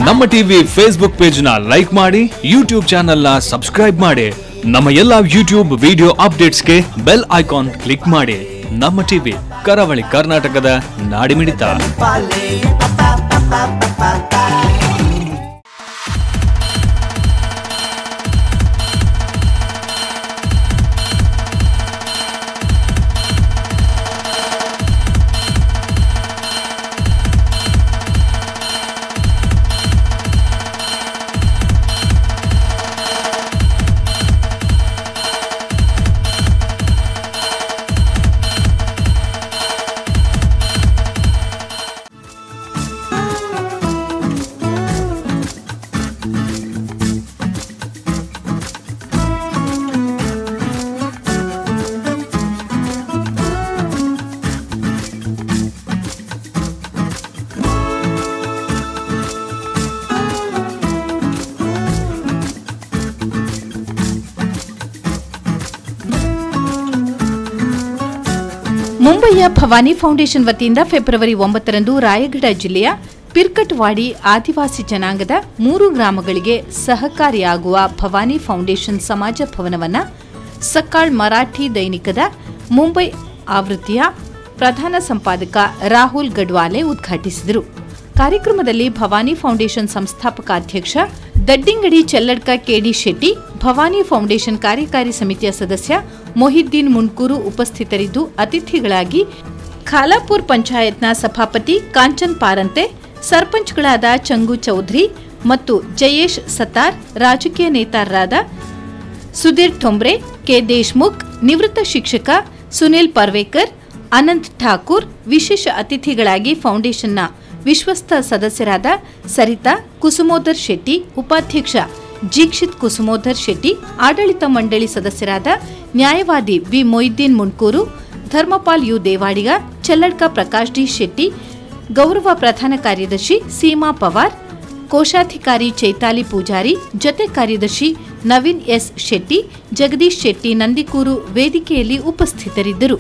ನಮ್ಮ TV Facebook page ನ like ಮಾಡಿ, ಯೂಟ್ಯೂಬ್ ಚಾನೆಲ್ ನ ಸಬ್ಸ್ಕ್ರೈಬ್ ಮಾಡಿ. ನಮ್ಮ ಎಲ್ಲಾ ಯೂಟ್ಯೂಬ್ ವಿಡಿಯೋ ಅಪ್ಡೇಟ್ಸ್ಗೆ ಬೆಲ್ ಐಕಾನ್ ಕ್ಲಿಕ್ ಮಾಡಿ. ನಮ್ಮ ಟಿವಿ ಕರಾವಳಿ ಕರ್ನಾಟಕದ ನಾಡಿಮಿಡಿತ. ಮುಂಬಯಿಯ ಭವಾನಿ ಫೌಂಡೇಶನ್ ವತಿಯಿಂದ ಫೆಬ್ರವರಿ 9ರಂದು ರಾಯಗಢ ಜಿಲ್ಲೆಯ ಪಿರ್ಕಟ್ವಾಡಿ ಆದಿವಾಸಿ ಜನಾಂಗದ 3 ಗ್ರಾಮಗಳಿಗೆ ಸಹಕಾರಿಯಾಗುವ ಭವಾನಿ ಫೌಂಡೇಶನ್ ಸಮಾಜ ಭವನವನ್ನು ಸಕಾಳ್ ಮರಾಠಿ ದೈನಿಕದ ಮುಂಬೈ ಆವೃತ್ತಿಯ ಪ್ರಧಾನ ಸಂಪಾದಕ ರಾಹುಲ್ ಗಡ್ವಾಲೆ ಉದ್ಘಾಟಿಸಿದರು. ಕಾರ್ಯಕ್ರಮದಲ್ಲಿ ಭವಾನಿ ಫೌಂಡೇಶನ್ ಸಂಸ್ಥಾಪಕ ಅಧ್ಯಕ್ಷ ದಡ್ಡಿಂಗಡಿ ಚೆಲ್ಲಡ್ಕ ಕೆಡಿ ಶೆಟ್ಟಿ, ಭವಾನಿ ಫೌಂಡೇಶನ್ ಕಾರ್ಯಕಾರಿ ಸಮಿತಿಯ ಸದಸ್ಯ ಮೊಹಿದ್ದೀನ್ ಮುನ್ಕೂರು ಉಪಸ್ಥಿತರಿದ್ದು, ಅತಿಥಿಗಳಾಗಿ ಖಾಲಾಪುರ್ ಪಂಚಾಯತ್ನ ಸಭಾಪತಿ ಕಾಂಚನ್ ಪಾರಂತೆ, ಸರ್ಪಂಚ್ಗಳಾದ ಚಂಗು ಚೌಧರಿ ಮತ್ತು ಜಯೇಶ್ ಸತಾರ್, ರಾಜಕೀಯ ನೇತಾರರಾದ ಸುಧೀರ್ ಠೊಂಬ್ರೆ, ಕೆ ದೇಶ್ಮುಖ್, ನಿವೃತ್ತ ಶಿಕ್ಷಕ ಸುನಿಲ್ ಪರ್ವೇಕರ್, ಅನಂತ್ ಠಾಕೂರ್, ವಿಶೇಷ ಅತಿಥಿಗಳಾಗಿ ಫೌಂಡೇಶನ್ನ ವಿಶ್ವಸ್ತ ಸದಸ್ಯರಾದ ಸರಿತಾ ಕುಸುಮೋದರ್ ಶೆಟ್ಟಿ, ಉಪಾಧ್ಯಕ್ಷ ಜೀಕ್ಷಿತ್ ಕುಸುಮೋದರ್ ಶೆಟ್ಟಿ, ಆಡಳಿತ ಮಂಡಳಿ ಸದಸ್ಯರಾದ ನ್ಯಾಯವಾದಿ V Moideen Munkur, Dharmapal U Devadiga, Chelladka Prakash D Shetty, ಗೌರವ ಪ್ರಧಾನ ಕಾರ್ಯದರ್ಶಿ ಸೀಮಾ ಪವಾರ್, ಕೋಶಾಧಿಕಾರಿ ಚೈತಾಲಿ ಪೂಜಾರಿ, ಜೊತೆ ಕಾರ್ಯದರ್ಶಿ ನವೀನ್ ಎಸ್ ಶೆಟ್ಟಿ, ಜಗದೀಶ್ ಶೆಟ್ಟಿ ನಂದಿಕೂರು ವೇದಿಕೆಯಲ್ಲಿ ಉಪಸ್ಥಿತರಿದ್ದರು.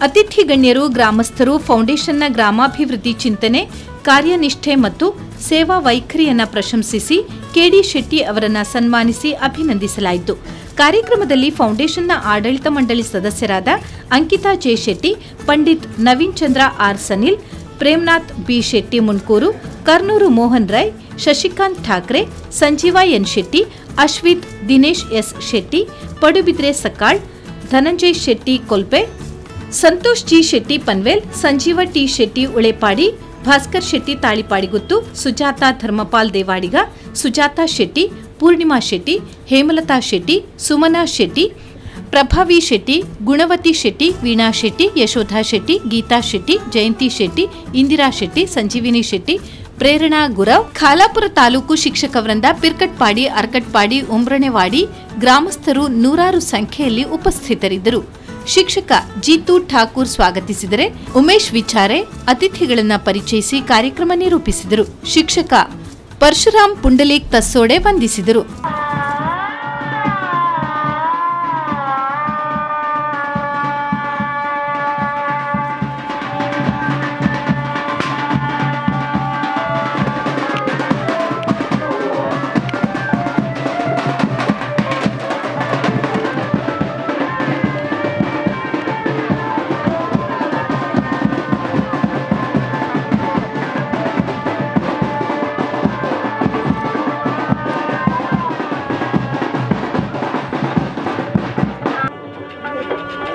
ಅತಿಥಿ ಗಣ್ಯರು, ಗ್ರಾಮಸ್ಥರು ಫೌಂಡೇಶನ್ನ ಗ್ರಾಮಾಭಿವೃದ್ಧಿ ಚಿಂತನೆ, ಕಾರ್ಯನಿಷ್ಠೆ ಮತ್ತು ಸೇವಾ ವೈಖರಿಯನ್ನು ಪ್ರಶಂಸಿಸಿ ಕೆಡಿ ಶೆಟ್ಟಿ ಅವರನ್ನು ಸನ್ಮಾನಿಸಿ ಅಭಿನಂದಿಸಲಾಯಿತು. ಕಾರ್ಯಕ್ರಮದಲ್ಲಿ ಫೌಂಡೇಶನ್ನ ಆಡಳಿತ ಮಂಡಳಿ ಸದಸ್ಯರಾದ Ankita J Shetty, Pandit Naveen Chandra R Sanil, Premnath B Shetty Munkur, Karnur Mohan Rai, Shashikant Thackeray, Sanjeeva N Shetty, Ashwith Dinesh S Shetty, Padubidri Sakal, Dhananjay Shetty Kolpe, Santosh G Shetty Panvel, Sanjeeva T Shetty Ulepadi, Bhaskar Shetty Talipadiguttu, Sujata Dharmapal Devadiga, Sujata Shetty, Purnima Shetty, Hemalata Shetty, Sumana Shetty, Prabhavi Shetty, ಗುಣವತಿ ಶೆಟ್ಟಿ, ವೀಣಾ ಶೆಟ್ಟಿ, ಯಶೋಧಾ ಶೆಟ್ಟಿ, ಗೀತಾ ಶೆಟ್ಟಿ, ಜಯಂತಿ ಶೆಟ್ಟಿ, ಇಂದಿರಾ ಶೆಟ್ಟಿ, ಸಂಜೀವಿನಿ ಶೆಟ್ಟಿ, ಪ್ರೇರಣಾ ಗುರವ್, ಖಾಲಾಪುರ ತಾಲೂಕು ಶಿಕ್ಷಕ ವೃಂದ, ಪಿರ್ಕಟ್ಪಾಡಿ, ಅರ್ಕಟ್ಪಾಡಿ, ಉಮ್ರಣೆವಾಡಿ ಗ್ರಾಮಸ್ಥರು ನೂರಾರು ಸಂಖ್ಯೆಯಲ್ಲಿ ಉಪಸ್ಥಿತರಿದ್ದರು. ಶಿಕ್ಷಕ ಜೀತು ಠಾಕೂರ್ ಸ್ವಾಗತಿಸಿದರೆ, ಉಮೇಶ್ ವಿಚಾರೆ ಅತಿಥಿಗಳನ್ನು ಪರಿಚಯಿಸಿ ಕಾರ್ಯಕ್ರಮ ನಿರೂಪಿಸಿದರು. ಶಿಕ್ಷಕ ಪರಶುರಾಮ್ ಪುಂಡಲೀಕ್ ತಸ್ಸೋಡೆ ವಂದಿಸಿದರು.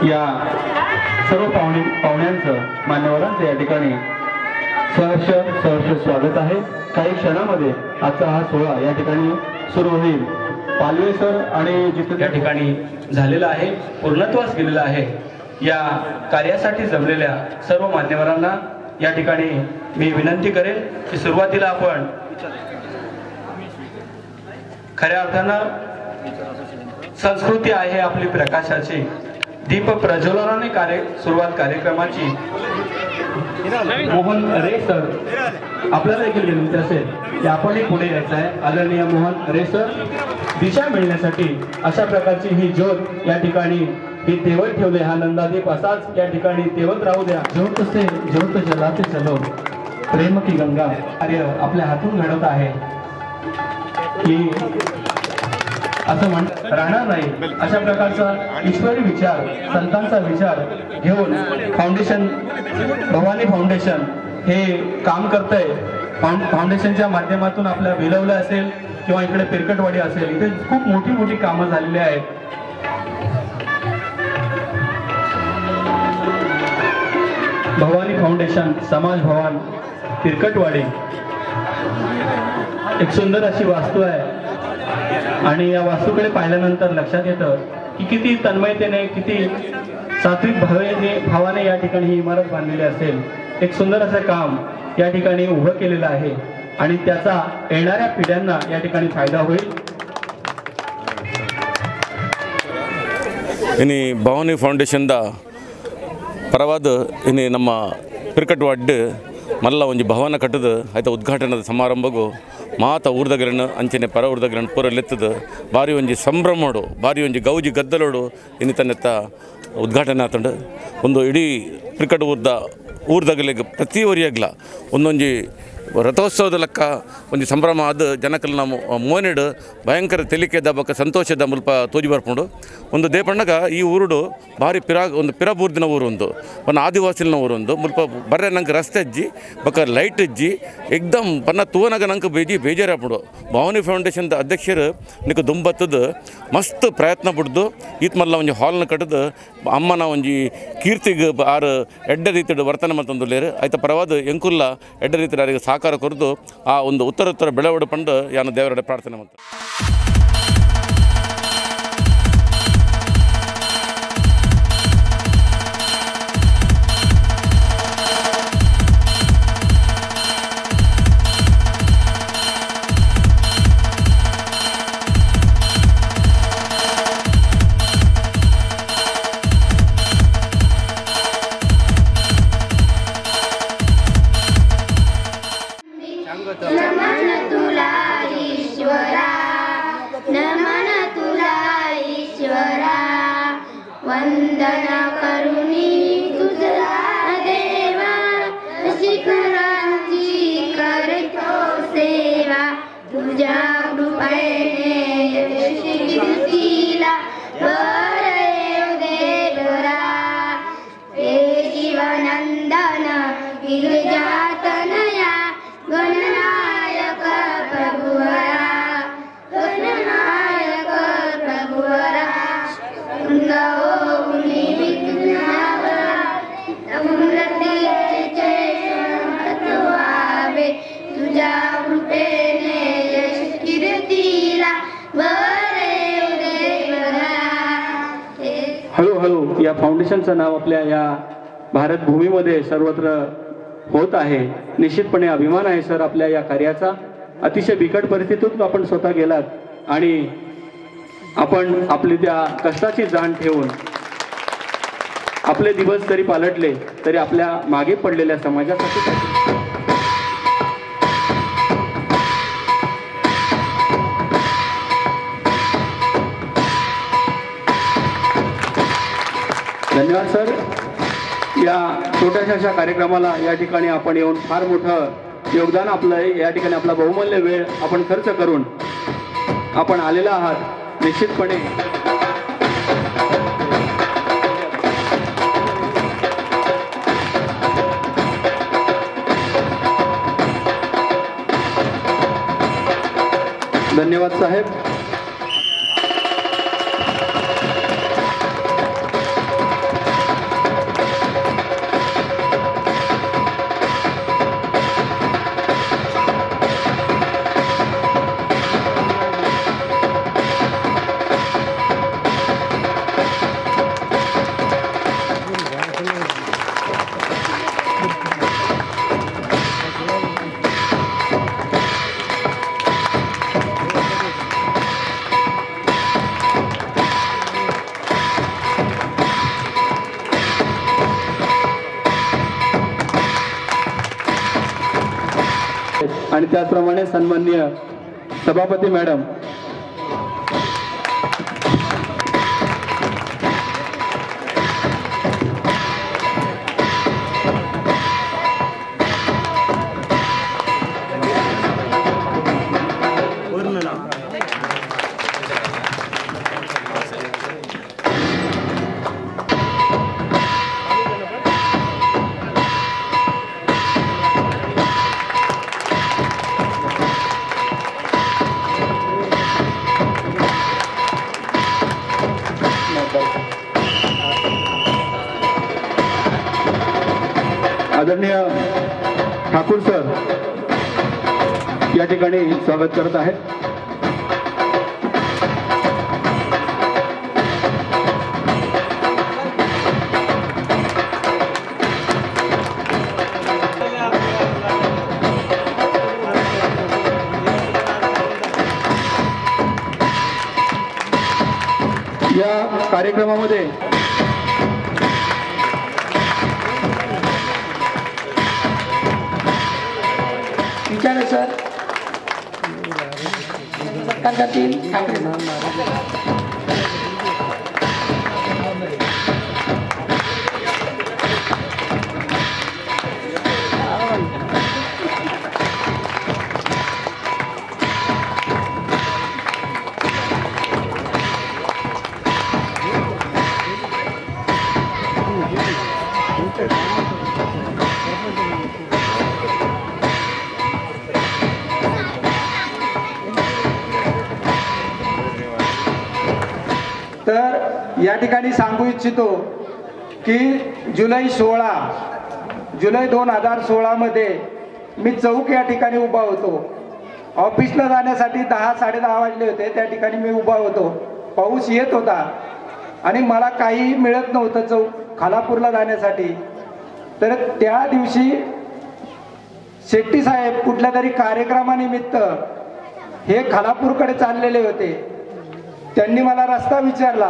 या सर्व पाहुण्यांचं, मान्यवरांचं या ठिकाणी सहर्ष स्वागत आहे. काही क्षणामध्ये आजचा हा सोहळा या ठिकाणी सुरू होईल. पालवे सर आणि जिथे या ठिकाणी झालेला आहे, पूर्णत्वास गेलेला आहे. या कार्यासाठी जमलेल्या सर्व मान्यवरांना या ठिकाणी मी विनंती करेन की सुरुवातीला आपण खऱ्या अर्थानं संस्कृती आहे आपली प्रकाशाची, दीप प्रज्वलनाने सुरुवात कार्यक्रमाची. मोहन रे सर, आपल्याला देखील विनंती असेल की आपणही पुढे यायचं आहे. आदरणीय मोहन रे सर, दिशा मिळण्यासाठी अशा प्रकारची ही ज्योत या ठिकाणी ही तेवत ठेवले. हा नंदादीप असाच या ठिकाणी तेवत राहू द्या. ज्योत से ज्योत जलाते चलो, प्रेम की गंगा कार्य आपल्या हातून घडवत आहे की असं राहणार नाही, अशा प्रकारचा ईश्वरी विचार, संतांचा विचार घेऊन फाउंडेशन, भवानी फाउंडेशन हे काम करतंय. फाउंडेशनच्या माध्यमातून आपल्या विलवलं असेल किंवा इकडे पिरकटवाडी असेल, इथे खूप मोठी मोठी कामं झालेली आहेत. भवानी फाउंडेशन, समाज भवन, पिरकटवाडी, एक सुंदर अशी वास्तू आहे आणि या वास्तूकडे पाहिल्यानंतर लक्षात येतं की किती तन्मयतेने, किती सात्विक भावाने या ठिकाणी ही इमारत बांधलेली असेल. एक सुंदर असं काम या ठिकाणी उभं केलेलं आहे आणि त्याचा येणाऱ्या पिढ्यांना या ठिकाणी फायदा होईल. इनी भवानी फाउंडेशन ಪರವಾದ ಇನ್ನು ನಮ್ಮ ಪಿರ್ಕಟ್ವಾಡ್ ಮಲ್ಲ ಒಂಜಿ ಭವನ ಕಟ್ಟದ ಆಯ್ತ ಉದ್ಘಾಟನದ ಸಮಾರಂಭಗೂ ಮಾತ ಊರ್ದಗಿರಣ ಅಂಚನೆ ಪರ ಊರ್ದಗಿರಣ ಪೂರ ಲೆತ್ತದ ಭಾರಿ ಒಂಜಿ ಸಂಭ್ರಮೋಡು, ಭಾರಿ ಒಂಜಿ ಗೌಜಿ ಗದ್ದಲೋಡು ಇನ್ನು ತನ್ನೆತ್ತ ಉದ್ಘಾಟನೆ ಆತಂಡು. ಒಂದು ಇಡೀ ಪಿರ್ಕಟ್ ಊರ್ದಗಲಿಗೆ ಪ್ರತಿ ಒರಿಯಾಗ್ಲ ಒಂದೊಂಜಿ ರಥೋತ್ಸವದ ಲೆಕ್ಕ ಒಂದು ಸಂಭ್ರಮ ಅದು ಜನಕಲ್ ನಾವು ಮೋನೆಡು ಭಯಂಕರ ತೆಲಿಕೆದ ಬಕ್ಕ ಸಂತೋಷದ ಮುಲ್ಪ ತೋಜಿ ಬರ್ಕೊಂಡು ಒಂದು ದೇಪಣ್ಣಗ ಈ ಊರುಡು ಭಾರಿ ಒಂದು ಪಿರಬೂರ್ದಿನ ಊರು, ಒಂದು ಆದಿವಾಸಿನ ಊರು, ಮುಲ್ಪ ಬರ್ರೆ ನಂಗೆ ರಸ್ತೆ ಅಜ್ಜಿ ಬಕ್ಕ ಲೈಟ್ ಅಜ್ಜಿ ಏಕ್ದಮ್ ಪನ್ನ ತೂವನಾಗ ನಂಗೆ ಬೇಜಾರಾಪಡು. ಭವಾನಿ ಫೌಂಡೇಶನ್ದ ಅಧ್ಯಕ್ಷರು ನಿಕ್ಕೆ ದುಂಬತ್ತದ ಮಸ್ತ್ ಪ್ರಯತ್ನ ಬಿಡ್ದು ಈತ್ ಮಲ್ಲ ಒಂಜಿ ಹಾಲ್ನ ಕಟ್ಟದು ಅಮ್ಮನ ಒಂಜಿ ಕೀರ್ತಿಗೆ ಆರು ಎಡ್ಡ ರೀತಿಯ ವರ್ತನೆ ಮತ್ತೊಂದುಲ್ಲೇರು ಆಯ್ತು ಪರವಾದ ಎಂಕುಲ್ಲ ಎಡ್ಡ ರೀತಿಯ ಅವರಿಗೆ ಸಹಕಾರ ಕೊರದು ಆ ಒಂದು ಉತ್ತರ ಬೆಳವಡು ಪಂಡು ಯಾನು ದೇವರಡೆ ಪ್ರಾರ್ಥನೆ ಮಾಡ್ತಾರೆ. नमन तुला ईश्वरा, नमन तुला ईश्वरा, वंदन करुणी तुझा देवा, शिखरांची करतो सेवा, तुझ्या कृपेने यशस्वीला वर येऊ दे बरा, हे जीवनंदन गिरिजातनया गणनायक प्रभुवरा, गणनायक प्रभुवरा, गौनी विघ्नावरा, समृद्धीचे महत्वावे, तुझ्या कृपेने यश कीर्तीला वर येऊ दे बरा. हळूहळू या फाउंडेशनचं नाव आपल्या या भारत भूमीमध्ये सर्वत्र होत आहे. निश्चितपणे अभिमान आहे सर आपल्या या कार्याचा. अतिशय बिकट परिस्थितीतून आपण स्वतः गेलात आणि आपण आपली त्या कष्टाची जाण ठेवून आपले दिवस जरी पालटले तरी आपल्या मागे पडलेल्या समाजासाठी धन्यवाद सर. या छोट्याशा कार्यक्रमाला या ठिकाणी आपण येऊन फार मोठं योगदान आपलं या ठिकाणी आपला बहुमूल्य वेळ आपण खर्च करून आपण आलेला आहात. निश्चितपणे धन्यवाद साहेब. आणि त्याचप्रमाणे सन्माननीय सभापती मॅडम आदरणीय ठाकूर सर या ठिकाणी स्वागत करत आहेत. या कार्यक्रमामध्ये विचार सर सरकारचा टीम ठाकरे तर या ठिकाणी सांगू इच्छितो की जुलै 2016 मध्ये मी चौक या ठिकाणी उभा होतो. ऑफिसला जाण्यासाठी 10-10:30 वाजले होते. त्या ठिकाणी मी उभा होतो. पाऊस येत होता आणि मला काही मिळत नव्हतं चौक खालापूरला जाण्यासाठी. तर त्या दिवशी शेट्टी साहेब कुठल्या तरी कार्यक्रमानिमित्त हे खालापूरकडे चाललेले होते. त्यांनी मला रस्ता विचारला.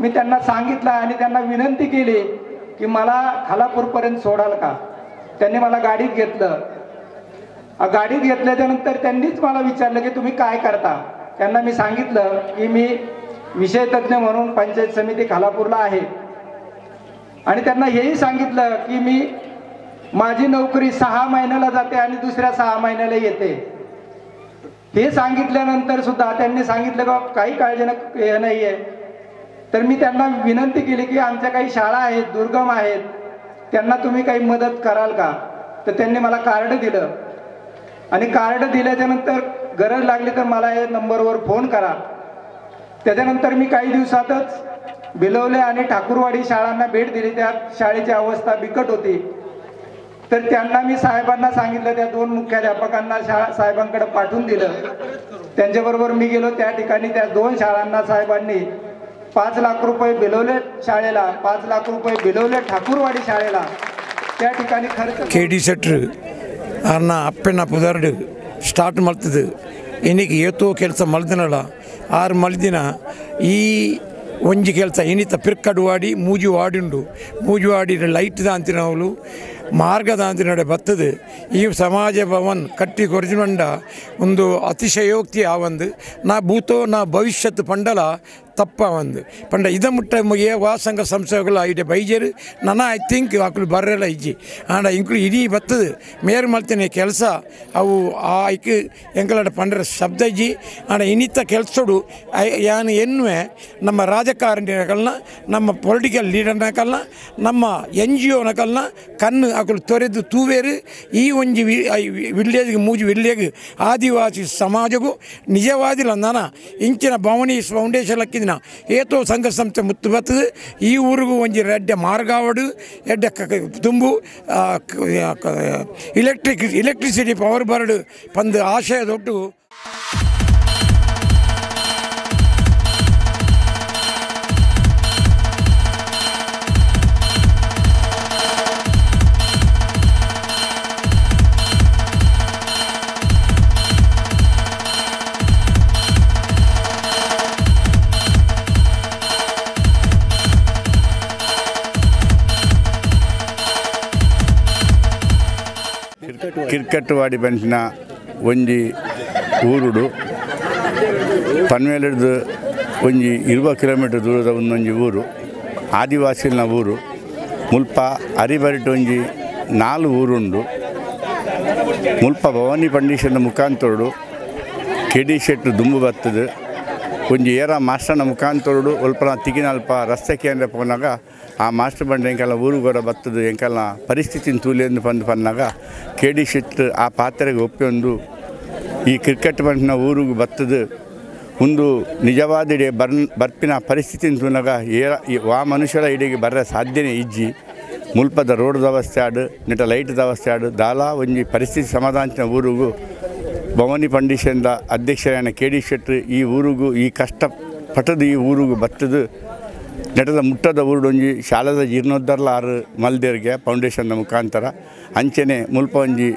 मी त्यांना सांगितलं आणि त्यांना विनंती केली की मला खालापूरपर्यंत सोडाल का. त्यांनी मला गाडीत घेतलं. गाडीत घेतल्याच्यानंतर त्यांनीच मला विचारलं की तुम्ही काय करता. त्यांना मी सांगितलं की मी विषय तज्ज्ञ म्हणून पंचायत समिती खालापूरला आहे आणि त्यांना हेही सांगितलं की मी माझी नोकरी 6 महिन्याला जाते आणि दुसऱ्या 6 महिन्याला येते. हे सांगितल्यानंतर सुद्धा त्यांनी सांगितलं का काही काळजी नाही आहे. तर मी त्यांना विनंती केली की आमच्या काही शाळा आहेत दुर्गम आहेत त्यांना तुम्ही काही मदत कराल का. तर त्यांनी मला कार्ड दिलं आणि कार्ड दिल्याच्यानंतर गरज लागली तर मला या नंबरवर फोन करा. त्याच्यानंतर मी काही दिवसातच बिलवले आणि ठाकूरवाडी शाळांना भेट दिली. त्या शाळेची अवस्था बिकट होती. तर त्यांना मी साहेबांना सांगितलं. त्या 2 मुख्याध्यापकांना साहेबांकडे पाठवून दिलं. त्यांच्याबरोबर मी गेलो. त्या ठिकाणी त्या 2 शाळांना साहेबांनी 5 लाख रुपये बिलवले शाळेला, 5 लाख रुपये बिलवले ठाकूरवाडी शाळेला. त्या ठिकाणी खर्च KD ಸೆಟ್ರ್ ಅನ್ನ ಅಪ್ಪನ ಪುದರ್ಡು ಸ್ಟಾರ್ಟ್ ಮಾಡ್ತದೆ. ಇನ್ನಿಗೆ ಏತೋ ಕೆಲಸ ಮಲ್ದಿನಲ್ಲ 6 ಮಲ್ದಿನ ಈ ಒಂಜಿ ಕೆಲಸ ಇನ್ನಿತ ಪಿರ್ಕಡುವಾಡಿ ಮೂಜುವಾಡಿಂಡು ಮೂಜುವಾಡಿ ಲೈಟ್ ದಾಂತಿನವಳು ಮಾರ್ಗ ದಾಂತಿನಡೆ ಬರ್ತದೆ. ಈ ಸಮಾಜ ಭವನ್ ಕಟ್ಟಿ ಕೊರ್ಜಿನಂಡ ಒಂದು ಅತಿಶಯೋಕ್ತಿ ಆವಂದು ನಾ ಭೂತೋ ನಾ ಭವಿಷ್ಯತ್ ಪಂಡಲ ತಪ್ಪ ಒಂದು ಪಂಡ ಇದ ಮುಟ್ಟ ಏ ವಾಸಂಗ ಸಂಸ್ಥೆಗಳ ಐಡೆ ಬೈಜರು ನನ್ನ ಐ ಥಿಂಕ್ ಆಕಳು ಬರ್ರೆಲ್ಲ ಇಜ್ಜಿ ಆಂಡ ಇಂಕ್ಳು ಇಡೀ ಬರ್ತದೆ ಮೇರ್ ಮಾಡ್ತೇನೆ ಕೆಲಸ ಅವು ಆ ಐಕ್ ಎಂಕಲಡ ಪಂಡ್ರ ಶಬ್ದ ಇಜ್ಜಿ ಆಂಡ ಇನ್ನಿತ ಕೆಲಸಡು ಯಾನು ಎನ್ನುವೆ ನಮ್ಮ ರಾಜಕಾರಣಿಗಳನ್ನ ನಮ್ಮ ಪೊಲಿಟಿಕಲ್ ಲೀಡರ್ನಕಲ್ನ ನಮ್ಮ NGOನಕಲ್ನ ಕಣ್ಣು ಆಕಳು ತೊರೆದು ತೂವೇರು ಈ ಒಂಜಿ ವಿಲ್ಲೇಜ್ಗೆ ಮೂಜು ವಿಲ್ಲೇಜ್ ಆದಿವಾಸಿ ಸಮಾಜಗೂ ನಿಜವಾದಿಲ್ಲ ನಾನು ಇಂಚಿನ ಭವನಿ ಫೌಂಡೇಶನ್ ಲಕ್ಕಿದ ಏತೋ ಸಂಘ ಸಂಸ್ಥೆ ಮುತ್ತು ಬರ್ತದೆ. ಈ ಊರಿಗೂ ಒಂಜಿ ರೆಡ್ಡೆ ಮಾರ್ಗಾವಡು ಎಡ್ಡೆ ತುಂಬು ಎಲೆಕ್ಟ್ರಿಸಿಟಿ ಪವರ್ ಬರ್ಡ್ ಪಂದು ಆಶಯ ದೊಡ್ಡು ಕಿರ್ಕಟ್ಟವಾಡಿ ಬಂಟಿನ ಒಂಜಿ ಊರುಡು ಪನ್ವೇಲದ ಒಂಜಿ 20 ಕಿಲೋಮೀಟರ್ ದೂರದ ಒಂದೊಂಜಿ ಊರು ಆದಿವಾಸಿನ ಊರು. ಮುಲ್ಪ ಅರಿಬರಿಟ್ಟು ಒಂಜಿ 4 ಊರುಂಡು. ಮುಲ್ಪ ಭವಾನಿ ಫೌಂಡೇಶನ್ ಮುಖಾಂತರಡು KD ಸೆಟ್ರ್ ದುಂಬು ಬರ್ತದೆ. ಒಂಜಿ ಏರ ಮಾಸ್ಟರ್ನ ಮುಖಾಂತರಡು ಒಲ್ಪನ ತಿಗಿನಲ್ಪ ರಸ್ತೆ ಕೇಂದ್ರ ಪೋನಾಗ ಆ ಮಾಸ್ಟರ್ ಬಂಡ ಎಂಕೆಲ್ಲ ಊರು ಕೂಡ ಬರ್ತದೆ ಎಂಕೆಲ್ಲ ಪರಿಸ್ಥಿತಿನ ತೂಲೆಂದು ಪನ್ನಾಗ KD ಸೆಟ್ರ್ ಆ ಪಾತ್ರೆಗೆ ಒಪ್ಪೊಂದು ಈ ಕ್ರಿಕೆಟ್ ಬಂಟಿನ ಊರಿಗೆ ಬರ್ತದೆ. ಒಂದು ನಿಜವಾದ ಬರ್ಪಿನ ಪರಿಸ್ಥಿತಿನ ತೂನಾಗ ವಾ ಮನುಷ್ಯರ ಇಡೆಗೆ ಬರ ಸಾಧ್ಯನೇ ಇಜ್ಜಿ ಮುಲ್ಪದ ರೋಡ್ ವ್ಯವಸ್ಥೆ ಆಡು ನೆಟ ಲೈಟ್ ವ್ಯವಸ್ಥೆ ಆಡು ದಾಲ ಒಂಜಿ ಪರಿಸ್ಥಿತಿ ಸಮಾಧಾನ ಊರಿಗೂ ಭವಾನಿ ಫೌಂಡೇಶನ್ದ ಅಧ್ಯಕ್ಷರಾಯನ ಕೆ ಡಿ ಶೆಟ್ಟಿ ಈ ಊರಿಗೂ ಈ ಕಷ್ಟಪಟ್ಟದು ಈ ಊರಿಗೂ ಬತ್ತದು ನೆಟದ ಮುಟ್ಟದ ಊರುಡೊಂಜಿ ಶಾಲದ ಜೀರ್ಣೋದ್ಧಾರ ಆರು ಮಲ್ದೇರ್ಗೆ ಫೌಂಡೇಶನ್ನ ಮುಖಾಂತರ ಅಂಚನೆ ಮುಲ್ಪ ಒಂಜಿ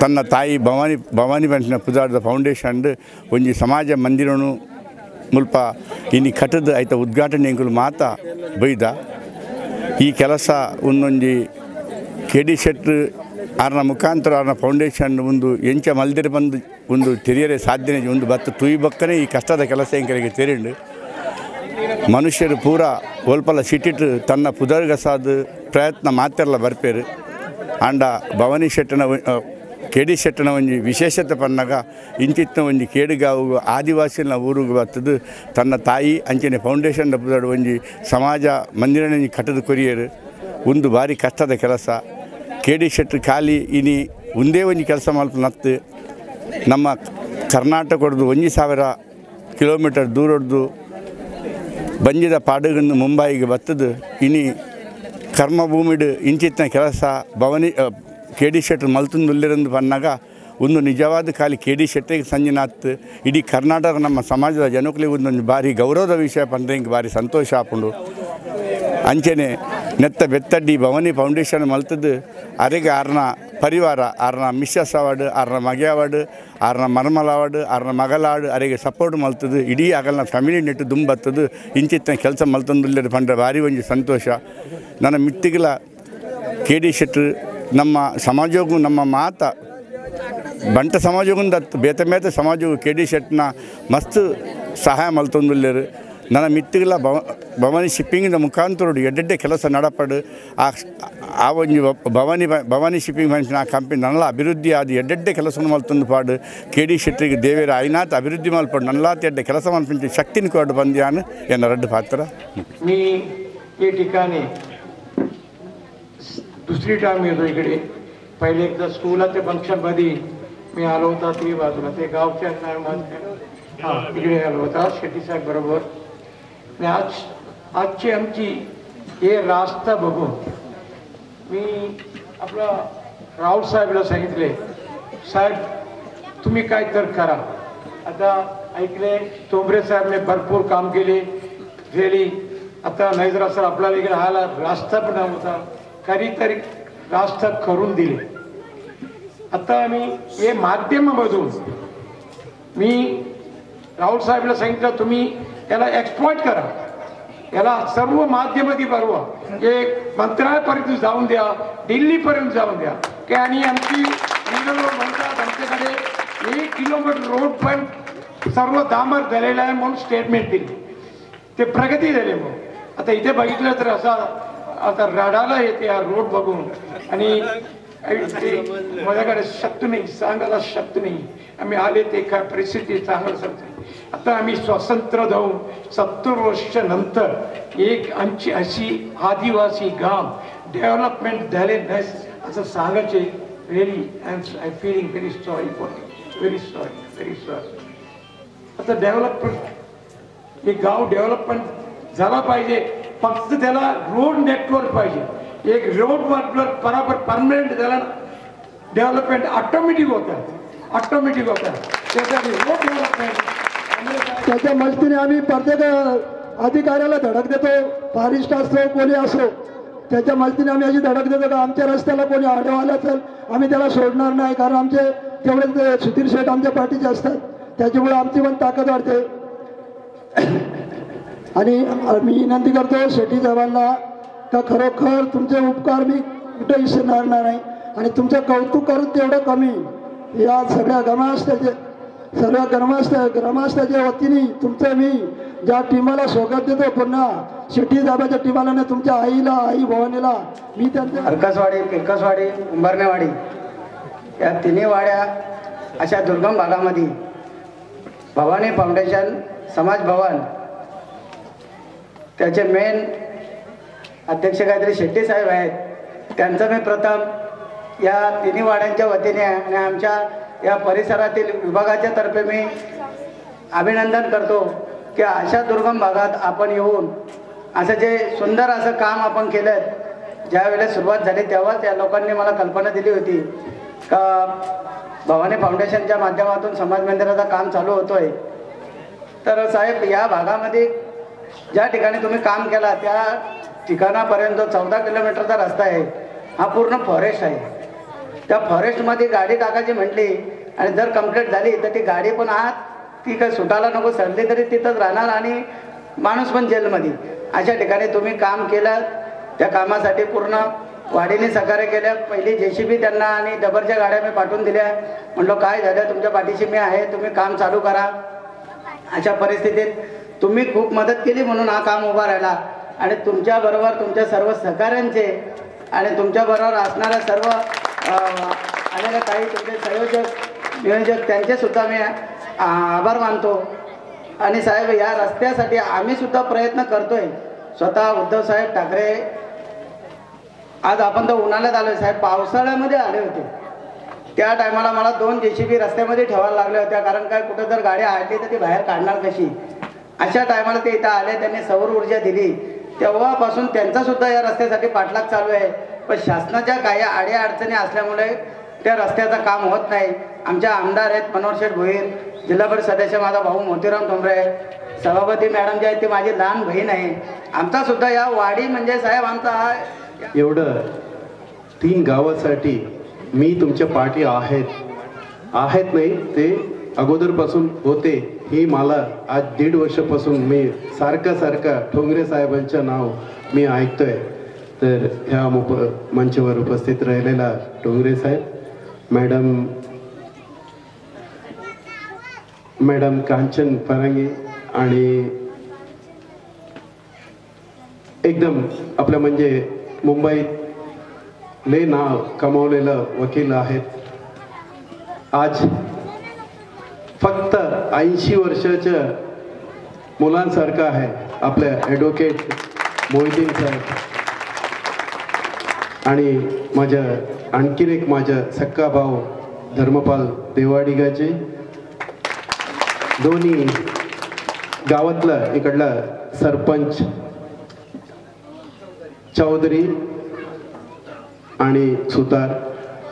ತನ್ನ ತಾಯಿ ಭವಾನಿ ಪಂಚಿನ ಪುದಾರ್ದ ಫೌಂಡೇಶನ್ ಒಂಜಿ ಸಮಾಜ ಮಂದಿರನು ಮುಲ್ಪ ಇನ್ನು ಕಟ್ಟದ ಐತ ಉದ್ಘಾಟನೆ ಎಂಕುಲು ಮಾತ ಬೈದ ಈ ಕೆಲಸ ಒಂದೊಂಜಿ ಕೆ ಡಿ ಶೆಟ್ಟಿ ಆರ್ನ ಮುಖಾಂತರ ಆರ್ನ ಫೌಂಡೇಶನ್ ಒಂದು ಎಂಚ ಮಲ್ದಿರ ಬಂದು ಒಂದು ತೆರೆಯರೆ ಸಾಧ್ಯನೆ ಒಂದು ಬತ್ತ ತುಯಿ ಬಕ್ಕನೆ ಈ ಕಷ್ಟದ ಕೆಲಸ ಎಂಕರಿಗೆ ತೆರೆಂಡು ಮನುಷ್ಯರು ಪೂರ ಒಲ್ಪಲ ಸಿಟ್ಟಿಟ್ಟು ತನ್ನ ಪುದರ್ಗಸಾದ ಪ್ರಯತ್ನ ಮಾತೆಲ್ಲ ಬರ್ಪೇರು ಆಂಡ ಭವಾನಿ ಶೆಟ್ಟನ ಕೆ ಡಿ ಶೆಟ್ಟನ ಒಂಜಿ ವಿಶೇಷತೆ ಪನ್ನಾಗ ಇಂಚಿತ್ತಿನ ಒಂಜಿ ಕೇಡುಗಾವು ಆದಿವಾಸಿನ ಊರಿಗೆ ಬರ್ತದು ತನ್ನ ತಾಯಿ ಅಂಚನೆ ಫೌಂಡೇಶನ್ ಪುದಾಡು ಒಂಜಿ ಸಮಾಜ ಮಂದಿರನ ಕಟ್ಟದ ಕೊರಿಯರು ಒಂದು ಭಾರಿ ಕಷ್ಟದ ಕೆಲಸ ಕೆ ಡಿ ಶೆಟ್ಟಿ ಖಾಲಿ ಇನಿ ಒಂದೇ ಒಂಜಿ ಕೆಲಸ ಮಲ್ಪ ನತ್ತು ನಮ್ಮ ಕರ್ನಾಟಕದ್ದು 1,000 ಕಿಲೋಮೀಟರ್ ದೂರದ್ದು ಬಂಜಿದ ಪಾಡುಗನ್ನು ಮುಂಬೈಗೆ ಬತ್ತದು ಇನಿ ಕರ್ಮಭೂಮಿಡು ಇಂಚಿತ್ತಿನ ಕೆಲಸ ಭವಾನಿ ಕೆ ಡಿ ಶೆಟ್ಟಿ ಮಲ್ತುಂದುಲ್ಲಿರಂದು ಪನ್ನಾಗ ಒಂದು ನಿಜವಾದ ಖಾಲಿ ಕೆ ಡಿ ಶೆಟ್ಟಿಗೆ ಸಂಜೆನಾತ್ ಇಡೀ ಕರ್ನಾಟಕ ನಮ್ಮ ಸಮಾಜದ ಜನಕ್ಕಳಿಗೆ ಒಂದೊಂದು ಭಾರಿ ಗೌರವದ ವಿಷಯ ಪಂದ್ರೆ ಹಿಂಗೆ ಭಾರಿ ಸಂತೋಷ ಆಪುಂಡು ಅಂಚನೆ ನೆತ್ತ ಬೆತ್ತಡ್ಡಿ ಭವಾನಿ ಫೌಂಡೇಶನ್ ಮಲ್ತದ್ದು ಅರೆಗೆ ಆರ್ನ ಪರಿವಾರ ಆರ್ನ ಮಿಸ್ಸಸ್ ಅವಾರ್ಡ್ ಆರ್ನ ಮಗೆ ಅವಾರ್ಡ್ ಆರ್ನ ಮರ್ಮಲ ಅವಾರ್ಡ್ ಆರ್ನ ಮಗಲಾಡು ಅರೆಗೆ ಸಪೋರ್ಟ್ ಮಲ್ತದ್ದು ಇಡೀ ಆಗಲ್ನ ಫ್ಯಾಮಿಲಿ ನೆಟ್ಟು ದುಂಬತ್ತದು ಇಂಚಿತ್ತಿನ ಕೆಲಸ ಮಲ್ತಂದುಲ್ಲದ ಪಂಡ್ರೆ ಭಾರಿ ಒಂಜಿ ಸಂತೋಷ ನನ್ನ ಮಿತ್ತಿಗಳ ಕೆ ಡಿ ಶೆಟ್ಟಿ ನಮ್ಮ ಸಮಾಜಕ್ಕೂ ನಮ್ಮ ಮಾತ ಬಂಟ ಸಮಾಜಕ್ಕೂ ಬೇತೆ ಸಮಾಜಕ್ಕೂ ಕೆ ಡಿ ಶೆಟ್ಟಿನ ಮಸ್ತ್ ಸಹಾಯ ಮಲ್ತೊಂದುಲ್ಲೇರು ನನ್ನ ಮಿತ್ತಿಗಳ ಭವಾನಿ ಶಿಪ್ಪಿಂಗಿನ ಮುಖಾಂತರ ಎಡ್ಡೆಡ್ಡೆ ಕೆಲಸ ನಡಪಡು ಆ ಒಂಜಿ ಭವಾನಿ ಶಿಪ್ಪಿಂಗ್ ಮನುಷ್ಯನ ಆ ಕಂಪನಿ ನನ್ನಲ ಅಭಿವೃದ್ಧಿ ಆದ ಎಡ್ಡೆಡ್ಡೆ ಕೆಲಸ ಮಲ್ತೊಂದು ಪಾಡು ಕೆ ಡಿ ಶೆಟ್ಟಿಗೆ ದೇವೇರ ಐನಾತ್ ಅಭಿವೃದ್ಧಿ ಮಲ್ಪಡು ನನ್ನಲಾತ ಎಡ್ಡೆ ಕೆಲಸ ಮಲ್ಪಿಂಚಿ ಶಕ್ತಿನ ಕೊಡು ಬಂದ್ಯಾನು ಎನ್ನ ರಡ್ಡು ಪಾತ್ರ मी ये ठिकाणी दुसरी टाइम येतो इकडे पहिले एकदा स्कूलाच्या फंक्शनमध्ये मी आलो होता ती बाजूला ते गावच्या इकडे आलो होता शेट्टी साहेब बरोबर आणि आजची आमची हे रास्ता बघून मी आपला राऊत साहेबला सांगितले साहेब तुम्ही काय तर करा आता ऐकले तोंबरे साहेबने भरपूर काम केले रेली आता नाही जर असं आपल्याला इकडे हा रास्ता पण होता काहीतरी रास्ता करून दिले आता आम्ही हे माध्यमामधून मी राहुल साहेबला सांगितलं तुम्ही याला एक्सप्लॉइट करा याला सर्व माध्यमाती बरवा एक मंत्रालयापर्यंत जाऊन द्या दिल्लीपर्यंत जाऊन द्या की आणि आमची म्हणतात आमच्याकडे 1 किलोमीटर रोड पण सर्व डांबर झालेला आहे म्हणून स्टेटमेंट दिली ते प्रगती झाली मग आता इथे बघितलं तर असा आता रडायला येते हा रोड बघून आणि माझ्याकडे शब्द नाही सांगायला शब्द नाही आम्ही आले ते काय परिस्थिती चांगलं सांगतो आता आम्ही स्वातंत्र्य जाऊन 70 वर्षानंतर एक आमची अशी आदिवासी गाव डेव्हलपमेंट झाले नाही असं सांगायचे really I feeling very sorry for very sorry आता डेव्हलपमेंट हे गाव डेव्हलपमेंट झाला पाहिजे फक्त त्याला रोड नेटवर्क पाहिजे एक रोड नेटवर्क बराबर परमनंट झाला डेव्हलपमेंट ऑटोमॅटिक होतं त्यासाठी रोड डेव्हलपमेंट त्याच्या मदतीने आम्ही प्रत्येक अधिकाऱ्याला धडक देतो फॉरेस्ट असो कोणी असो त्याच्या मदतीने आम्ही अशी धडक देतो का आमच्या रस्त्याला कोणी आडवा आला तर आम्ही त्याला सोडणार नाही कारण आमचे तेवढे सुधीर शेठ आमच्या पाठीचे असतात त्याच्यामुळे आमची पण ताकद वाढते आणि मी विनंती करतो शेट्टी साहेबांना का खरोखर तुमचे उपकार मी कुठे विसरणार नाही आणि तुमचं कौतुक करून तेवढं कमी या सगळ्या ग्रामस्थाच्या वतीने तुमचं मी ज्या टीमाला स्वागत देतो पुन्हा शेट्टी साहेबाच्या टीमाला ना तुमच्या आईला आई भवानीला मी त्यांच्या अर्कसवाडी पिरकसवाडी उंबरनेवाडी या तिन्ही वाड्या अशा दुर्गम भागामध्ये भवानी फाउंडेशन समाज भवन त्याचे मेन अध्यक्ष काहीतरी शेट्टी साहेब आहेत त्यांचं मी प्रथम या तिन्ही वाड्यांच्या वतीने आणि आमच्या या परिसरातील विभागाच्या तर्फे मी अभिनंदन करतो की अशा दुर्गम भागात आपण येऊन असं जे सुंदर असं काम आपण केलं ज्या वेळेला सुरुवात झाली तेव्हाच या लोकांनी मला कल्पना दिली होती का भवानी फाउंडेशनच्या माध्यमातून समाज मंदिराचं काम चालू होतोय. तर साहेब, या भागामध्ये ज्या ठिकाणी तुम्ही काम केला त्या ठिकाणापर्यंत जो 14 किलोमीटरचा रस्ता आहे हा पूर्ण फॉरेस्ट आहे. त्या फॉरेस्टमध्ये गाडी टाकायची म्हटली आणि जर कंप्लीट झाली तर ती गाडी पण ती काही सुटायला नको, सडली तरी तिथंच राहणार आणि माणूस पण जेलमध्ये. अशा ठिकाणी तुम्ही काम केलं. त्या कामासाठी पूर्ण वाडीने सहकार्य केलं. पहिली JCB त्यांना आणि डबरच्या गाड्या मी पाठवून दिल्या. म्हणलो काय झालं, तुमच्या पाठीशी मी आहे, तुम्ही काम चालू करा. अशा परिस्थितीत तुम्ही खूप मदत केली म्हणून हा काम उभा राहिला. आणि तुमच्याबरोबर तुमच्या सर्व सहकाऱ्यांचे आणि तुमच्याबरोबर असणाऱ्या सर्व आलेल्या काही तुमचे संयोजक नियोजक त्यांचे सुद्धा मी आभार मानतो. आणि साहेब, या रस्त्यासाठी आम्ही सुद्धा प्रयत्न करतोय. स्वतः उद्धवसाहेब ठाकरे, आज आपण तर उन्हाळ्यात आलोय साहेब, पावसाळ्यामध्ये आले होते. त्या टायमाला मला 2 JCB रस्त्यामध्ये ठेवायला लागल्या होत्या. कारण काय, कुठं जर गाडी आडली तर ती बाहेर काढणार कशी. अशा टायमाला ते इथं आले, त्यांनी सौर ऊर्जा दिली. तेव्हापासून त्यांचा सुद्धा या रस्त्यासाठी पाठलाग चालू आहे. पण शासनाच्या काही आड्या अडचणी असल्यामुळे त्या रस्त्याचं काम होत नाही. आमच्या आमदार आहेत मनोहर शेठ भोईर, जिल्हा परिषद सदस्य माझा भाऊ मोतीराम ठोंबरे, सभापती मॅडम जे आहेत ती माझी लहान बहीण आहे. आमचा सुद्धा या वाडी म्हणजे साहेब आमचा हा एवढं 3 गावासाठी मी तुमच्या पाठी आहेत नाही, ते अगोदरपासून होते. ही मला आज 1.5 वर्षापासून मी सारखं ठोंगरे साहेबांचं नाव मी ऐकतोय. तर ह्या मंचावर उपस्थित राहिलेला ठोंगरे साहेब, मॅडम कांचन फरांगे आणि एकदम आपलं म्हणजे मुंबईत लय नाव कमावलेलं वकील आहेत. आज फक्त 80 वर्षाच्या मुलांसारखं आहे आपल्या ॲडव्होकेट मोहिदीन साहेब. आणि आणखीन एक माझा सक्का भाऊ धर्मपाल देवाडिगाचे, दोन्ही गावातलं इकडला सरपंच चौधरी आणि सुतार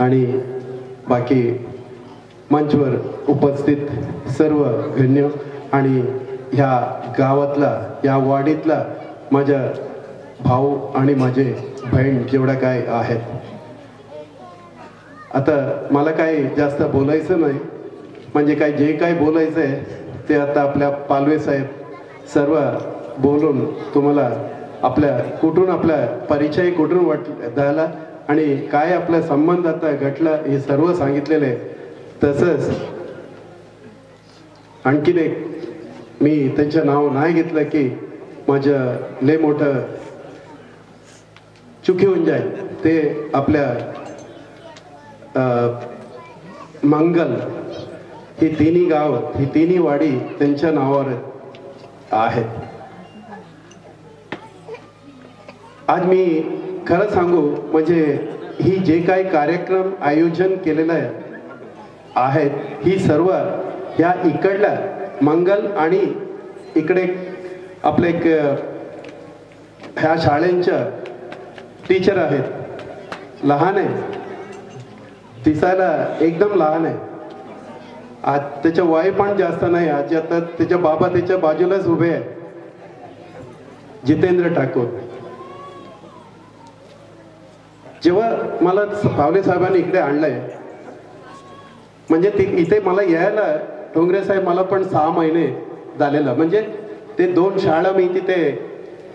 आणि बाकी मंचवर उपस्थित सर्व गण्य आणि ह्या गावातला या वाडीतला माझा भाऊ आणि माझे बहीण जेवढा काय आहेत. आता मला काही जास्त बोलायचं नाही, म्हणजे काय जे काय बोलायचं आहे ते आता आपल्या पालवे साहेब सर्व बोलून तुम्हाला आपला परिचय कुठून झाला आणि काय आपला संबंध आता घटला हे सर्व सांगितलेलं आहे. तसंच आणखीन एक मी त्यांचं नाव नाही घेतलं की माझं लय मोठं चुकी होऊन जाईल. ते आपल्या मंगल ही तिन्ही गाव, ही तिन्ही वाडी त्यांच्या नावावर आहेत. आज मी खरं सांगू म्हणजे ही जे काही कार्यक्रम आयोजन केलेलं आहेत ही सर्व ह्या इकडल्या मंगल आणि इकडे आपले एक ह्या शाळेंच्या टीचर आहेत. लहान आहे, दिसायला एकदम लहान आहे. आज त्याचं वय पण जास्त नाही. आज आता त्याच्या बाबा त्याच्या बाजूलाच उभे आहे, जितेंद्र ठाकूर. जेव्हा मला पावले साहेबांनी इकडे आणलंय म्हणजे इथे मला यायला ठोंगरे साहेब मला पण 6 महिने झालेलं, म्हणजे ते 2 शाळा मी तिथे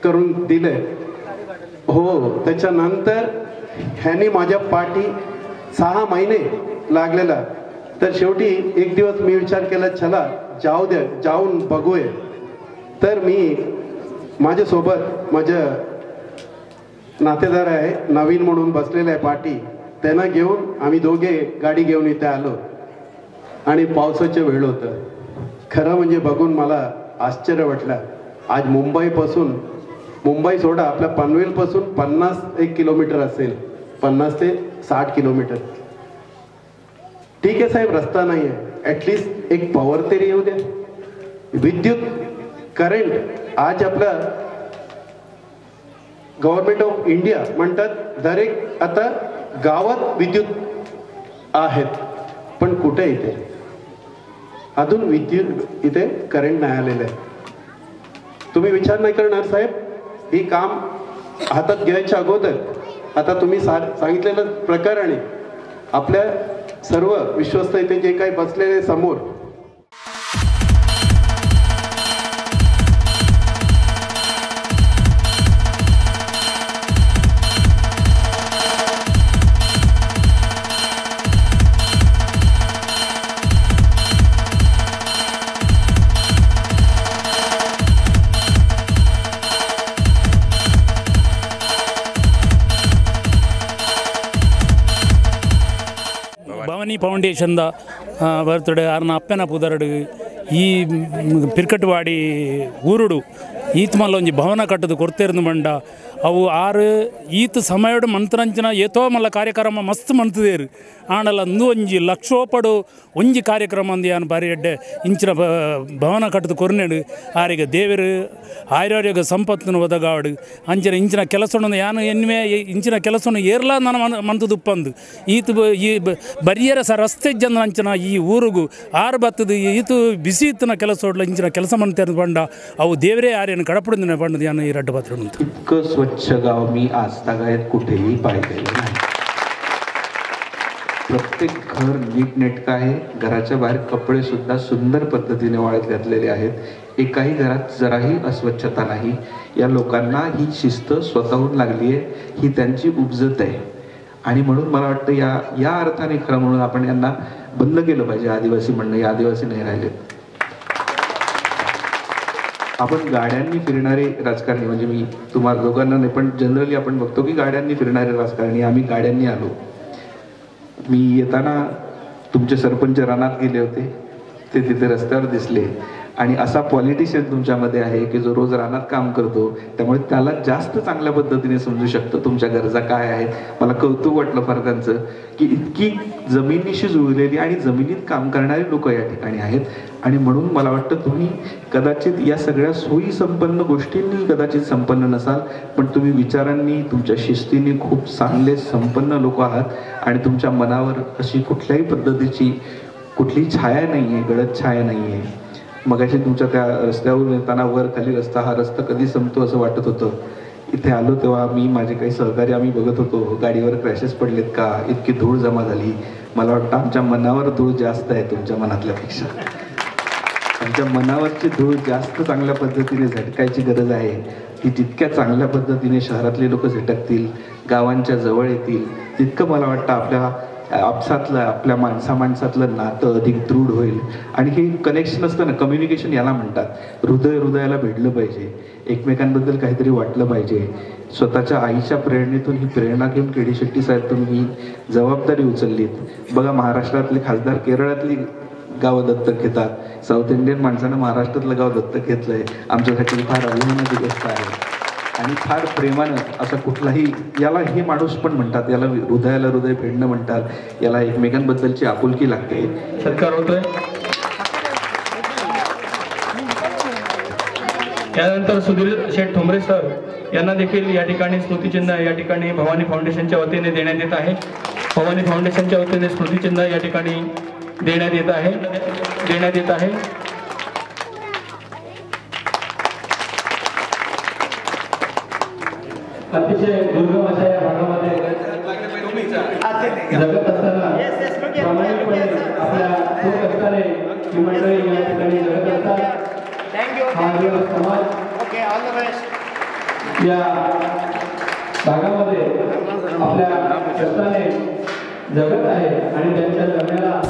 करून दिले. हो, त्याच्यानंतर ह्यांनी माझ्या पाठी 6 महिने लागलेला. तर शेवटी एक दिवस मी विचार केला चला जाऊन बघूया. तर मी माझ्यासोबत माझ्या नातेदार आहे नवीन म्हणून बसलेला आहे पाठी, त्यांना घेऊन आम्ही दोघे गाडी घेऊन इथे आलो आणि पावसाचं वेळ होतं. खरं म्हणजे बघून मला आश्चर्य वाटलं. आज मुंबई सोडा आपल्या पनवेलपासून 51 किलोमीटर असेल, 50 ते 60 किलोमीटर. ठीक आहे साहेब, रस्ता नाही आहे, ॲटलिस्ट एक पॉवर तरी येऊ द्या. विद्युत करंट आज आपला गव्हर्नमेंट ऑफ इंडिया म्हणतात दरेक आता गावात विद्युत आहेत, पण कुठे इथे अजून विद्युत इथे करंट नाही आलेलं आहे. तुम्ही विचार नाही करणार साहेब, ही काम हातात घ्यायच्या अगोदर आता तुम्ही सांगितलेलं प्रकाराने आपल्या सर्व विश्वस्त इथे जे काही बसलेले समोर ಭವಾನಿ ಫೌಂಡೇಶನ್ದ ಬರ್ತಡೆ ಆರ್ನ ಅಪ್ಪನ ಪುದರಡು ಈ ಪಿರ್ಕಟ್ವಾಡಿ ಊರುಡು ಈತ್ ಮಲ್ಲ ಒಂಜಿ ಭವನ ಕಟ್ಟದು ಕೊಡ್ತೇರ್ದು ಮಂಡ ಅವು ಆರು ಈತ್ ಸಮಯಡು ಮಂತ್ರಂಚನ ಏತೋ ಮಲ್ಲ ಕಾರ್ಯಕ್ರಮ ಮಸ್ತ್ ಮಂತದೇರು ಆಂಡಲ ಅಂದು ಒಂಜಿ ಲಕ್ಷೋಪಡು ಒಂಜಿ ಕಾರ್ಯಕ್ರಮ ಅಂದು ಯಾನು ಬಾರಿ ಎಡ್ಡೆ ಇಂಚಿನ ಭವನ ಕಟ್ಟದು ಕೊರ್ನೆಡು ಆರಿಗೆ ದೇವರು ಆಯುರ್ವೇಗ ಸಂಪತ್ತನ್ನು ಒದಗಾಡು ಅಂಚಿನ ಇಂಚಿನ ಕೆಲಸವನ್ನು ಯಾನು ಎನ್ವೆ ಇಂಚಿನ ಕೆಲಸವನ್ನು ಏರ್ಲ ನಾನು ಮಂತದುಪ್ಪಂದು ಈತ್ ಈ ಬರಿಯರ ರಸ್ತೆ ಜನ ಅಂಚನ ಈ ಊರಿಗೂ ಆರು ಬತ್ತದು ಈತು ಬಿಸಿ ಇತ್ತಿನ ಕೆಲಸ ಇಂಚಿನ ಕೆಲಸ ಮಂತ ಬಂಡ ಅವು ದೇವರೇ ಆರ್ಯನು ಕಡಪಡಿನ ಬಂಡದು ಯಾನು ಈ ರಡ್ಡು ಪಾತ್ರ इतकं स्वच्छ गाव मी आजतागायत कुठेही पाहिलेलं नाही. प्रत्येक घर नीटनेटकं आहे. घराच्या बाहेर कपडे सुद्धा सुंदर पद्धतीने वाळत घातलेले आहेत. एकाही घरात जराही अस्वच्छता नाही. या लोकांना ही शिस्त स्वतःहून लागली आहे, ही त्यांची उपजत आहे. आणि म्हणून मला वाटतं या अर्थाने खरं म्हणून आपण यांना बंद केलं पाहिजे. आदिवासी म्हणणं, या आदिवासी नाही राहिलेत. आपण गाड्यांनी फिरणारे राजकारणी, म्हणजे मी तुम्हाला दोघांना नाही पण जनरली आपण बघतो की गाड्यांनी फिरणारे राजकारणी, आम्ही गाड्यांनी आलो. मी येताना तुमचे सरपंच रानात गेले होते, ते तिथे रस्त्यावर दिसले. आणि असा पॉलिटिशियन तुमच्यामध्ये आहे की जो रोज रानात काम करतो, त्यामुळे त्याला जास्त चांगल्या पद्धतीने समजू शकतं तुमच्या गरजा काय आहेत. मला कौतुक वाटलं फार त्यांचं की इतकी जमिनीशी जुळलेली आणि जमिनीत काम करणारी लोक या ठिकाणी आहेत. आणि म्हणून मला वाटतं तुम्ही कदाचित या सगळ्या सोयी संपन्न गोष्टींनी कदाचित संपन्न नसाल, पण तुम्ही विचारांनी तुमच्या शिस्तीने खूप चांगले संपन्न लोक आहात. आणि तुमच्या मनावर अशी कुठल्याही पद्धतीची कुठली छाया नाही आहे, गडद छाया नाही आहे. मगाशी तुमच्या त्या रस्त्यावरून येताना वर खाली रस्ता, हा रस्ता कधी संपतो असं वाटत होतं. इथे आलो तेव्हा मी माझे काही सहकारी आम्ही बघत होतो गाडीवर क्रॅशेस पडलेत का, इतकी धूळ जमा झाली. मला वाटतं आमच्या मनावर धूळ जास्त आहे तुमच्या मनातल्यापेक्षा. आमच्या मनावरची धूळ जास्त चांगल्या पद्धतीने झटकायची गरज आहे. ती जितक्या चांगल्या पद्धतीने शहरातले लोक झटकतील, गावांच्या जवळ येतील, तितकं मला वाटतं आपल्या आपसातलं, आपल्या माणसातलं नातं अधिक दृढ होईल. आणि हे कनेक्शन असतं ना, कम्युनिकेशन याला म्हणतात. हृदयाला भेटलं पाहिजे, एकमेकांबद्दल काहीतरी वाटलं पाहिजे. स्वतःच्या आईच्या प्रेरणेतून ही प्रेरणा घेऊन केडी शेट्टी साहेब तुम्ही ही जबाबदारी उचललीत. बघा, महाराष्ट्रातले खासदार केरळातली गावं दत्तक घेतात, साऊथ इंडियन माणसानं महाराष्ट्रातलं गाव दत्तक घेतलंय. आमच्यासाठी फार अभिमानाची गोष्ट आहे. आणि फार प्रेमानं असं कुठलाही, याला हे माणूस पण म्हणतात, याला हृदयाला हृदय फेडणं म्हणतात, याला एकमेकांबद्दलची आपुलकी लागते. सत्कार होतोय. यानंतर सुधीर शेठ ठोंबरे सर यांना देखील या ठिकाणी स्मृतिचिन्ह या ठिकाणी भवानी फाउंडेशनच्या वतीने देण्यात येत आहे. भवानी फाउंडेशनच्या वतीने स्मृतिचिन्ह या ठिकाणी देण्यात येत आहे. अतिशय दुर्गम अशा या भागामध्ये जगत असताना प्रामाणिकपणे आपल्या स्वकष्टाने ही मंडळी या ठिकाणी जगत असतात. हा दिवस समाज या भागामध्ये आपल्या कष्टाने जगत आहे आणि त्यांच्या जगण्याला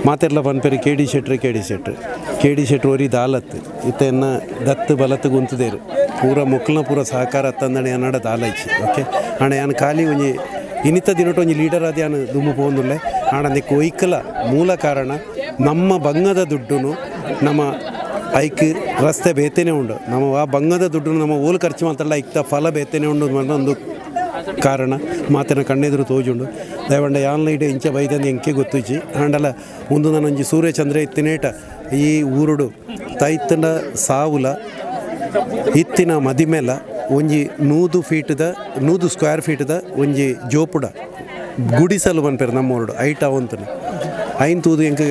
ಮಾತೆಲ್ಲ ಪನ್ಪೇರಿ ಕೆ ಡಿ ಶೆಟ್ರು ಒರಿ ದಾಲತ್ ಇತ್ತನ್ನ ದತ್ತು ಬಲತ್ ಗುಂತದೇರು ಪೂರ ಮೊಕ್ಕಲ್ನ ಪೂರ ಸಹಕಾರ ತಂದಣೆ ಅನ್ನಡ ದಾಲೈಚಿ ಓಕೆ ಆಣ ಯಾನು ಖಾಲಿ ಒಂಜಿ ಇನಿತ ದಿನಟ್ಟು ಒಂಜಿ ಲೀಡರ್ ಆದ ಯಾನು ದುಮ್ಮು ಪೋಂದುಲ್ಲೆ ಆಣ ನೆಕ್ ಒಯ್ಕಲ ಮೂಲ ಕಾರಣ ನಮ್ಮ ಬಂಗದ ದುಡ್ಡು ನಮ್ಮ ಐಕ್ ರಸ್ತೆ ಬೇತೇನೆ ಉಂಡು ನಮ್ಮ ಆ ಬಂಗದ ದುಡ್ಡು ನಮ್ಮ ಓಲು ಖರ್ಚು ಮಾತಲ್ಲ ಐಕ್ತ ಫಲ ಬೇತೇನೆ ಉಂಡು ಒಂದು ಕಾರಣ ಮಾತಿನ ಕಣ್ಣೆದುರು ತೋಜುಂಡು ದಯವಂಡ ಯಾನ್ಲ ಇಡೆ ಇಂಚ ಬೈದಂದು ಎಂಕೆ ಗೊತ್ತುಜಿ ಆಂಡಲ ಮುಂದೆ ನಾನೊಂಜಿ ಸೂರ್ಯಚಂದ್ರ ಇತ್ತಿನೇಟ ಈ ಊರುಡು ತೈತನ ಸಾವುಲ ಇತ್ತಿನ ಮದಿಮೆಲ ಒಂಜಿ 100 ಸ್ಕ್ವೇರ್ ಫೀಟ್ದ ಒಂಜಿ ಜೋಪುಡ ಗುಡಿಸಲು ಬನ್ಪೇರು ನಮ್ಮ ಊರುಡು ಐಟ ಅವಂತನು ಐನ್ ತೂದು ಎಂಕೆ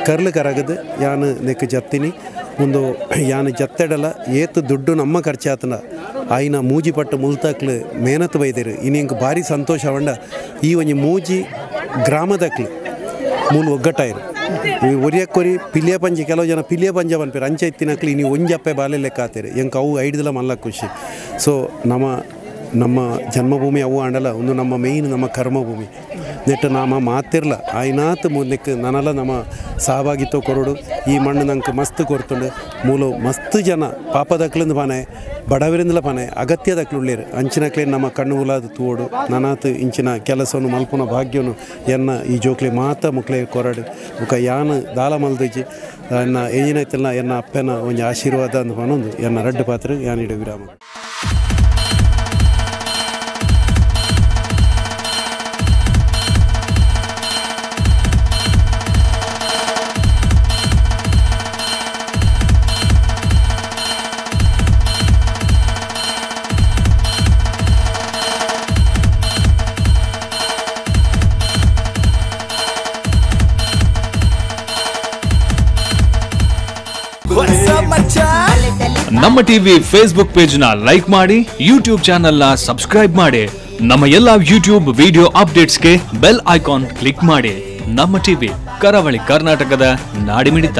ಕರ್ಲು ಕರಗದು ಯಾನು ನೆಕ್ ಜತ್ತೀನಿ ಒಂದು ಯಾನು ಜತ್ತೆಡಲ ಏತು ದುಡ್ಡು ನಮ್ಮ ಖರ್ಚಾತನ ಆಯ್ನ ಮೂಜಿ ಪಟ್ಟು ಮುಲ್ತಾಕ್ಲು ಮೇನತ್ ಬೈದೇರು ಇನ್ನಿಂಗೆ ಭಾರಿ ಸಂತೋಷ ಅವಂಡ ಈ ಒಂಜಿ ಮೂಜಿ ಗ್ರಾಮದಕ್ಲು ಮೂಲ ಒಗ್ಗಟ್ಟಾಯಿರು ಒರಿಯಕ್ಕೊರಿ ಪಿಲಿಯ ಪಂಜೆ ಕೆಲವು ಜನ ಪಿಲಿಯ ಪಂಜ ಬನ್ಪೇರು ಅಂಚೆ ಇತ್ತಿನಕ್ಲಿ ಇನ್ನು ಒಂಜಪ್ಪೆ ಬಾಲೆ ಲೆಕ್ಕ ಆತೇರು ಎಂಗೆ ಅವು ಐಡ್ದಲ್ಲ ಮಲ್ಲ ಖುಷಿ ಸೊ ನಮ್ಮ ಜನ್ಮಭೂಮಿ ಅವು ಆಂಡಲ್ಲ ಒಂದು ನಮ್ಮ ಮೇಯ್ನ್ ನಮ್ಮ ಕರ್ಮಭೂಮಿ ನೆಟ್ಟು ನಾಮ ಮಾತಿರ್ಲ ಆಯ್ನಾತ್ ನೆಕ್ ನನ್ನಲ್ಲ ನಮ್ಮ ಸಹಭಾಗಿತ್ವ ಕೊರಡು ಈ ಮಣ್ಣು ನಂಗೆ ಮಸ್ತ್ ಕೊರ್ತುಂಡು ಮೂಲ ಮಸ್ತ್ ಜನ ಪಾಪದಕ್ಲಿಂದ ಪಾನೆ ಬಡವರಿಂದಲ ಪಾನೆ ಅಗತ್ಯದಕ್ಲು ಉಳ್ಳೇರು ಅಂಚಿನಕ್ಲೇ ನಮ್ಮ ಕಣ್ಣು ಉಲಾದ ತೂಡು ನನಾತ್ ಇಂಚಿನ ಕೆಲಸವನ್ನು ಮಲ್ಪುನ ಭಾಗ್ಯವನ್ನು ಎನ್ನ ಈ ಜೋಕ್ಲೆ ಮಾತ ಮುಕ್ಲೆ ಕೊರಡು ಮುಖ ಯಾನು ದಾಲ ಮಲ್ದಜ್ಜಿ ಎನ್ನ ಏನಾಯ್ತಲ್ಲ ಎನ್ನ ಅಪ್ಪನ ಒಂದು ಆಶೀರ್ವಾದ ಅಂತ ಪನೊಂದು ಎನ್ನ ರಡ್ಡು ಪಾತ್ರ ಯಾನಿಡ ವಿರಾಮ. ನಮ್ಮ ಟಿವಿ ಫೇಸ್ಬುಕ್ ಪೇಜ್ ನ ಲೈಕ್ ಮಾಡಿ, ಯೂಟ್ಯೂಬ್ ಚಾನೆಲ್ ನ ಸಬ್ಸ್ಕ್ರೈಬ್ ಮಾಡಿ. ನಮ್ಮ ಎಲ್ಲಾ ಯೂಟ್ಯೂಬ್ ವಿಡಿಯೋ ಅಪ್ಡೇಟ್ಸ್ಗೆ ಬೆಲ್ ಐಕಾನ್ ಕ್ಲಿಕ್ ಮಾಡಿ. ನಮ್ಮ ಟಿವಿ ಕರಾವಳಿ ಕರ್ನಾಟಕದ ನಾಡಿಮಿಡಿತ.